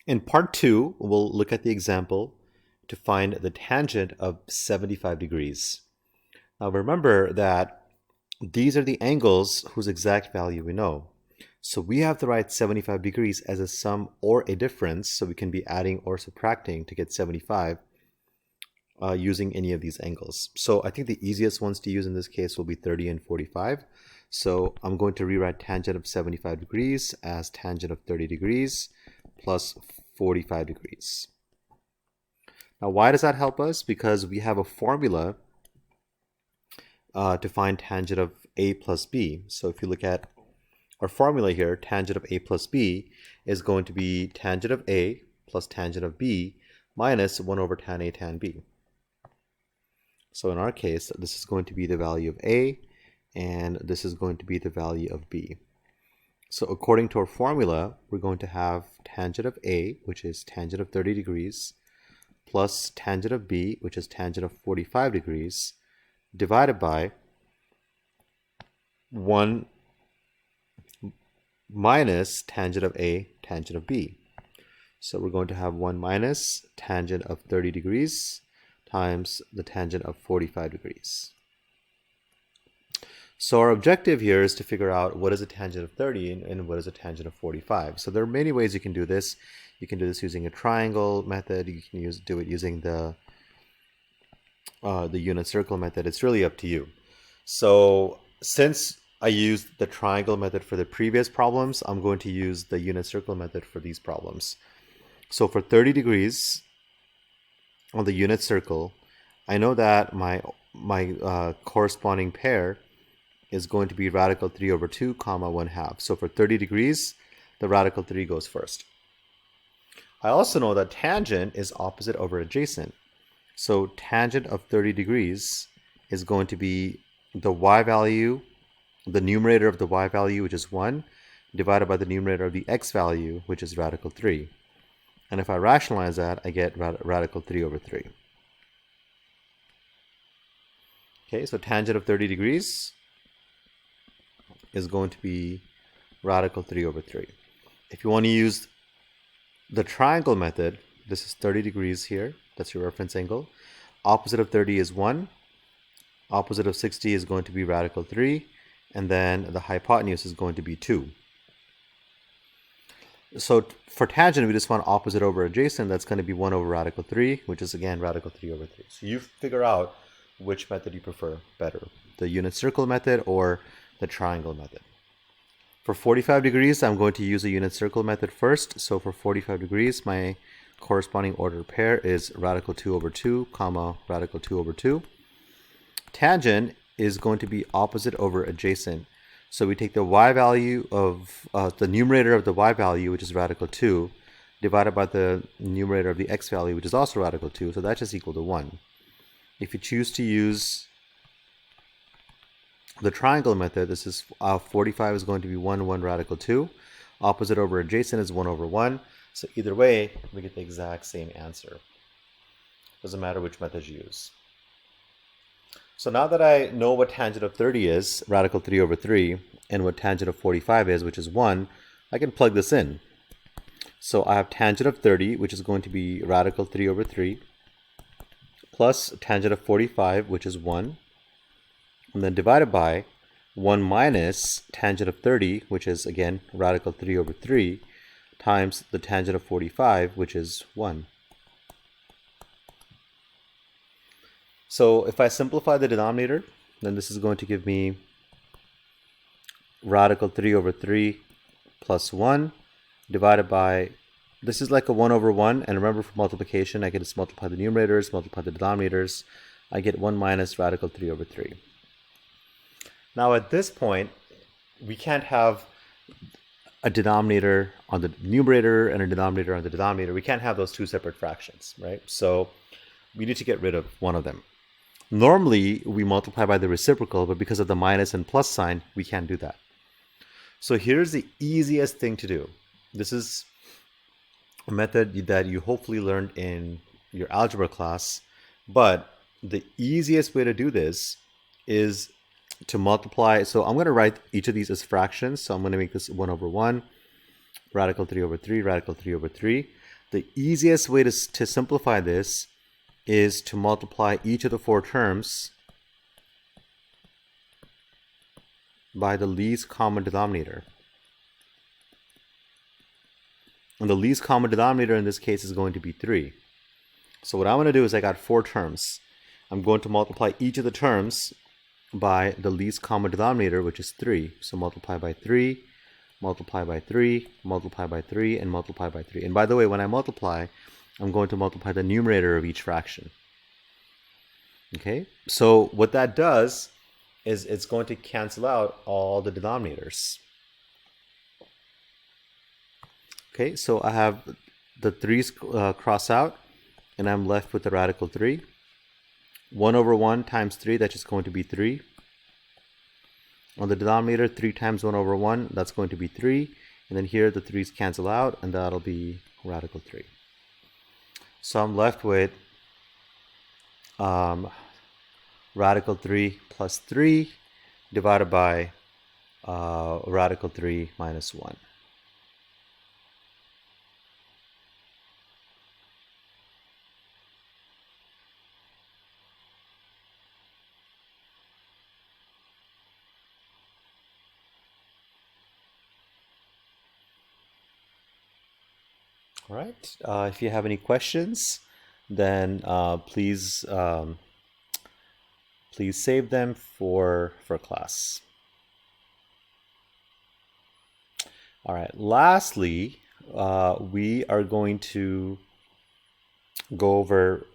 In part 2, we'll look at the example to find the tangent of 75 degrees. Now remember that these are the angles whose exact value we know. So we have to write 75 degrees as a sum or a difference, so we can be adding or subtracting to get 75 using any of these angles. So I think the easiest ones to use in this case will be 30 and 45. So I'm going to rewrite tangent of 75 degrees as tangent of 30 degrees plus 45 degrees. Now why does that help us? Because we have a formula to find tangent of a plus b. So if you look at our formula here, tangent of a plus b is going to be tangent of a plus tangent of b minus 1 over tan a tan b. So in our case, this is going to be the value of a, and this is going to be the value of b. So according to our formula, we're going to have tangent of a, which is tangent of 30 degrees, plus tangent of b, which is tangent of 45 degrees, divided by 1 minus tangent of a, tangent of b. So we're going to have 1 minus tangent of 30 degrees times the tangent of 45 degrees. So our objective here is to figure out what is a tangent of 30 and what is a tangent of 45. So there are many ways you can do this. You can do this using a triangle method. You can do it using the unit circle method. It's really up to you. So since I used the triangle method for the previous problems, I'm going to use the unit circle method for these problems. So for 30 degrees on the unit circle, I know that my corresponding pair is going to be radical 3 over 2 comma 1/2. So for 30 degrees, the radical 3 goes first. I also know that tangent is opposite over adjacent. So tangent of 30 degrees is going to be the y value, the numerator of the y value, which is 1, divided by the numerator of the x value, which is radical 3. And if I rationalize that, I get radical 3 over 3. Okay, so tangent of 30 degrees is going to be radical 3 over 3. If you want to use the triangle method, this is 30 degrees here. That's your reference angle. Opposite of 30 is 1. Opposite of 60 is going to be radical 3. And then the hypotenuse is going to be 2. So for tangent, we just want opposite over adjacent. That's going to be 1 over radical 3, which is again radical 3 over 3. So you figure out which method you prefer better, the unit circle method or the triangle method. For 45 degrees, I'm going to use the unit circle method first. So for 45 degrees, my corresponding ordered pair is radical 2 over 2 comma radical 2 over 2. Tangent is going to be opposite over adjacent. So we take the y value of the numerator of the y value, which is radical 2, divided by the numerator of the x value, which is also radical 2. So that's just equal to 1. If you choose to use the triangle method, this is 45 is going to be 1, 1 radical 2. Opposite over adjacent is 1 over 1. So either way, we get the exact same answer. Doesn't matter which method you use. So now that I know what tangent of 30 is, radical 3 over 3, and what tangent of 45 is, which is 1, I can plug this in. So I have tangent of 30, which is going to be radical 3 over 3, plus tangent of 45, which is 1, and then divided by 1 minus tangent of 30, which is again radical 3 over 3, times the tangent of 45, which is 1. So if I simplify the denominator, then this is going to give me radical 3 over 3 plus 1 divided by, this is like a 1 over 1, and remember for multiplication, I can just multiply the numerators, multiply the denominators. I get 1 minus radical 3 over 3. Now at this point, we can't have a denominator on the numerator and a denominator on the denominator. We can't have those two separate fractions, right? So we need to get rid of one of them. Normally, we multiply by the reciprocal, but because of the minus and plus sign, we can't do that. So here's the easiest thing to do. This is a method that you hopefully learned in your algebra class, but the easiest way to do this is to multiply. So I'm going to write each of these as fractions. So I'm going to make this 1 over 1, radical 3 over 3, radical 3 over 3. The easiest way to simplify this is to multiply each of the 4 terms by the least common denominator. And the least common denominator in this case is going to be 3. So what I'm going to do is I got 4 terms. I'm going to multiply each of the terms by the least common denominator, which is 3. So multiply by 3, multiply by 3, multiply by 3, and multiply by 3. And by the way, when I multiply, I'm going to multiply the numerator of each fraction. Okay, so what that does is it's going to cancel out all the denominators. Okay, so I have the 3's cross out, and I'm left with the radical 3. 1 over 1 times 3, that's just going to be 3. On the denominator, 3 times 1 over 1, that's going to be 3. And then here the 3's cancel out, and that'll be radical 3. So I'm left with radical 3 plus 3 divided by radical 3 minus 1. All right. If you have any questions, then please save them for class. All right. Lastly, we are going to go over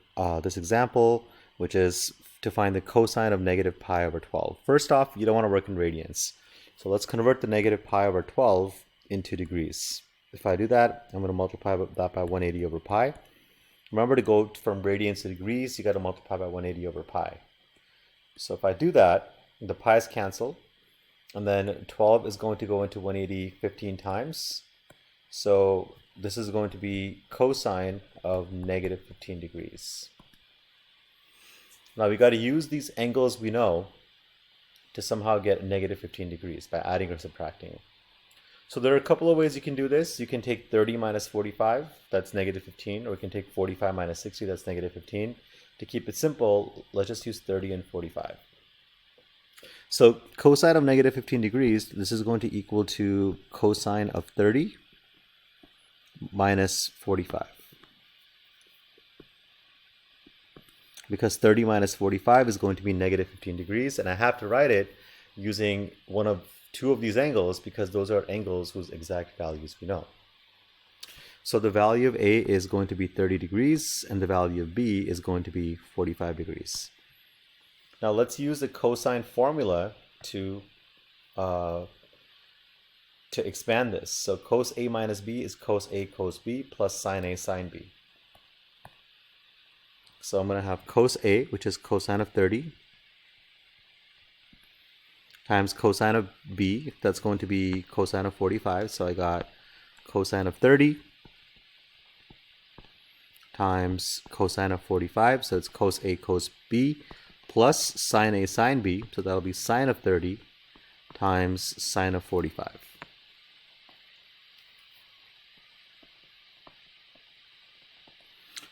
this example, which is to find the cosine of negative pi over 12. First off, you don't want to work in radians. So let's convert the negative pi over 12 into degrees. If I do that, I'm going to multiply that by 180 over pi. Remember, to go from radians to degrees, you got to multiply by 180 over pi. So if I do that, the pi's cancel, and then 12 is going to go into 180 15 times. So this is going to be cosine of negative 15 degrees. Now we got to use these angles we know to somehow get negative 15 degrees by adding or subtracting. So there are a couple of ways you can do this. You can take 30 minus 45, that's negative 15, or you can take 45 minus 60, that's negative 15. To keep it simple, let's just use 30 and 45. So cosine of negative 15 degrees, this is going to equal to cosine of 30 minus 45. Because 30 minus 45 is going to be negative 15 degrees, and I have to write it using two of these angles because those are angles whose exact values we know. So the value of A is going to be 30 degrees and the value of B is going to be 45 degrees. Now let's use the cosine formula to expand this. So cos A minus B is cos A cos B plus sine A sine B. So I'm going to have cos A, which is cosine of 30, times cosine of B, that's going to be cosine of 45. So I got cosine of 30 times cosine of 45. So it's cos A cos B plus sine A sine B. So that'll be sine of 30 times sine of 45.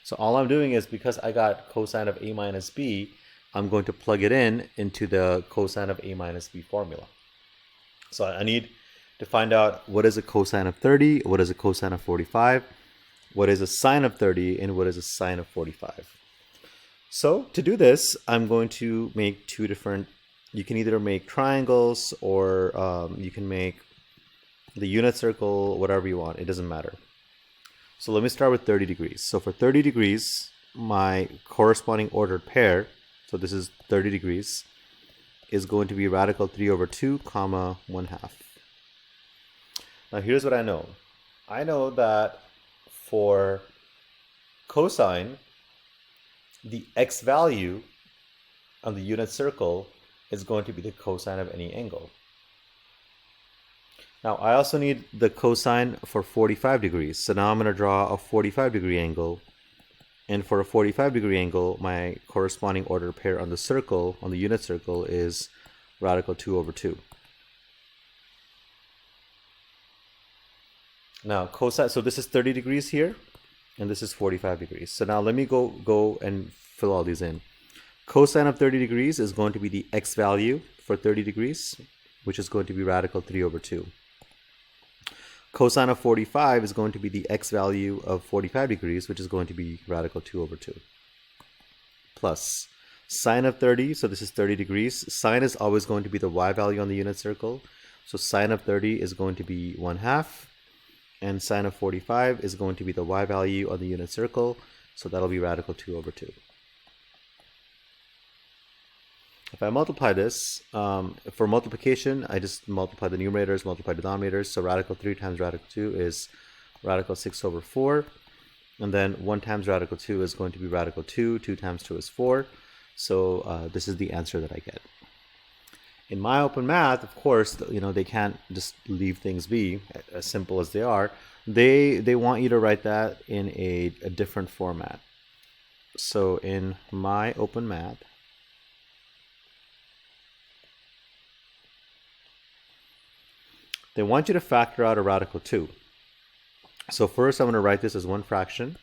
So all I'm doing is, because I got cosine of A minus B, I'm going to plug it into the cosine of A minus B formula. So I need to find out what is a cosine of 30, what is a cosine of 45, what is a sine of 30, and what is a sine of 45. So to do this, I'm going to make two different, you can either make triangles or you can make the unit circle, whatever you want, it doesn't matter. So let me start with 30 degrees. So for 30 degrees, my corresponding ordered pair, so this is 30 degrees, is going to be radical 3 over 2, comma 1/2. Now here's what I know. I know that for cosine, the x value on the unit circle is going to be the cosine of any angle. Now I also need the cosine for 45 degrees. So now I'm going to draw a 45 degree angle. And for a 45 degree angle, my corresponding ordered pair on the circle, on the unit circle, is radical 2 over 2. Now cosine, so this is 30 degrees here. and this is 45 degrees. So now let me go and fill all these in. Cosine of 30 degrees is going to be the x value for 30 degrees, which is going to be radical 3 over 2. Cosine of 45 is going to be the x value of 45 degrees, which is going to be radical 2 over 2. Plus sine of 30, so this is 30 degrees. Sine is always going to be the y value on the unit circle. So sine of 30 is going to be 1/2. And sine of 45 is going to be the y value on the unit circle. So that'll be radical 2 over 2. If I multiply this, for multiplication, I just multiply the numerators, multiply the denominators. So radical 3 times radical 2 is radical 6 over 4. And then 1 times radical 2 is going to be radical 2. 2 times 2 is 4. So this is the answer that I get. In MyOpenMath, of course, they can't just leave things be, as simple as they are. They want you to write that in a different format. So in MyOpenMath, they want you to factor out a radical 2. So first I'm going to write this as one fraction.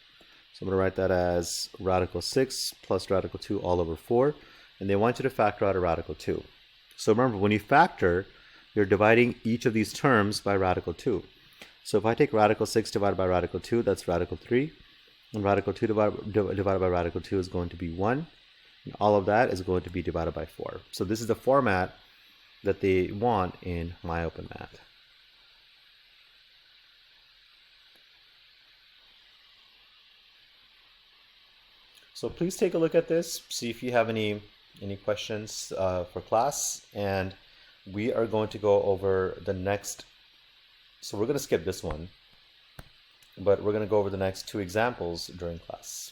So I'm going to write that as radical 6 plus radical 2 all over 4. And they want you to factor out a radical 2. So remember, when you factor, you're dividing each of these terms by radical 2. So if I take radical 6 divided by radical 2, that's radical 3. And radical 2 divided by radical 2 is going to be 1. And all of that is going to be divided by 4. So this is the format that they want in MyOpenMath. So please take a look at this, see if you have any questions for class, and we are going to go over the next, so we're going to skip this one, but we're going to go over the next 2 examples during class.